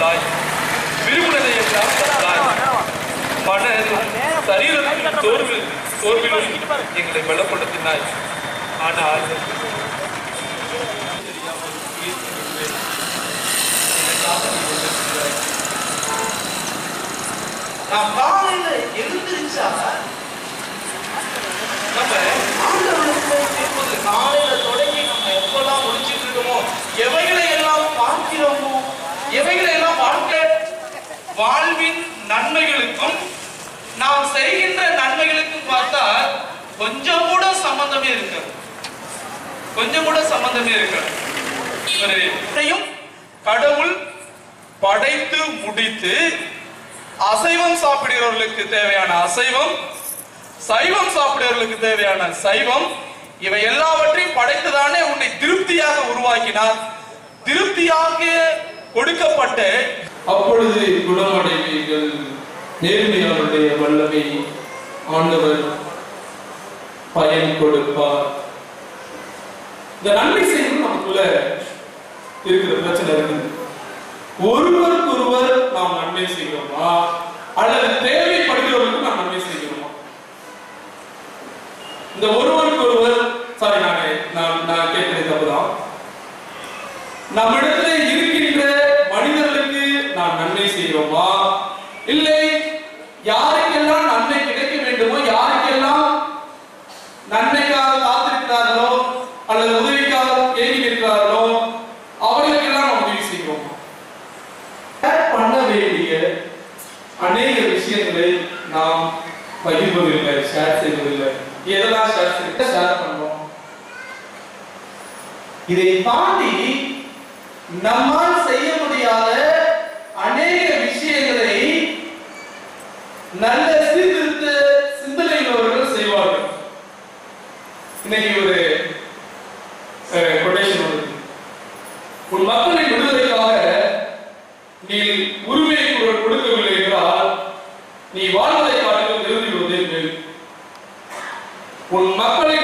தந்தாய். விரும்பினதை எல்லாம் தந்தாய். மன சரீரத்தின் தோர்விலும் எங்களை பலப்படுத்தினாய். ஆனால் நான் காலையில எழுந்திருச்சா நம்ம ஆண்டவருக்கு தீர்ப்பது காலையில தொடங்கி நம்ம எப்பெல்லாம் முடிச்சுட்டு இருக்கோமோ, எவைகளை எல்லாம் பார்க்கிறோமோ, எவைகளை எல்லாம் வாழ்வின் நன்மைகளுக்கும் நாம் செய்கின்ற நன்மைகளுக்கும் பார்த்தா கொஞ்சம் கூட சம்பந்தமே இருக்காது. கொஞ்சம் கூட சம்பந்தமே இருக்காது. கடவுள் படைத்து முடித்து அசைவம் சாப்பிடுகிறவர்களுக்கு தேவையான அசைவம், சைவம் சாப்பிடுகிறவர்களுக்கு தேவையான சைவம், இவை எல்லாவற்றையும் படைத்துதானே உன்னை திருப்தியாக உருவாக்கினார். திருப்தியாக கொடுக்கப்பட்ட அப்பொழுது குணமடைவீர்கள். நேர்மையாளருடைய வல்லமை ஆண்டவர் பயன் கொடுப்பார். இந்த நன்மை செய்யும் நமக்குள்ள இருக்கிற பிரச்சனை இருக்குது. ஒருவருக்கொருவர் நாம் நன்மை செய்கிறோமா அல்லது தேவைப்படுகிறவர்களுக்கு நாம் நன்மை செய்கிறோமா? இந்த ஒருவருக்கொருவர் நான் கேட்கிறது தப்புதான். நம்மிடத்துல இருக்கின்ற மனிதர்களுக்கு நாம் நன்மை செய்கிறோமா, இல்லை யாருக்கெல்லாம் நன்மை கிடைக்க வேண்டுமோ, யாருக்கெல்லாம் நன்மைக்காக காத்திருக்கிறார்களோ அல்லது உதவிக்காக ஏங்கி இருக்கிறார்களோ அவர்களுக்கெல்லாம் நாம் உதவி செய்கிறோமா? பண்ண வேண்டிய அநேக விஷயங்களை நாம் பகிர்வதில்லை, ஷேர் செய்வதில்லை. எதெல்லாம் ஷேர் பண்றோம்? இதை தாண்டி நம்மால் செய்ய முடியாத அநேக விஷயங்களை நல்ல சீர்திருத்த சிந்தனைகளவர்கள் செய்வார்கள். இன்னைக்கு ஒரு கொட்டேஷன் வருது. உன் மக்களின் விடுதலைக்காக நீ உரிமை குரல் கொடுக்கவில்லை என்றால் நீ வாழ்வதை காட்டிலும் இறுதி விடுவதே மேல். உன் மக்களை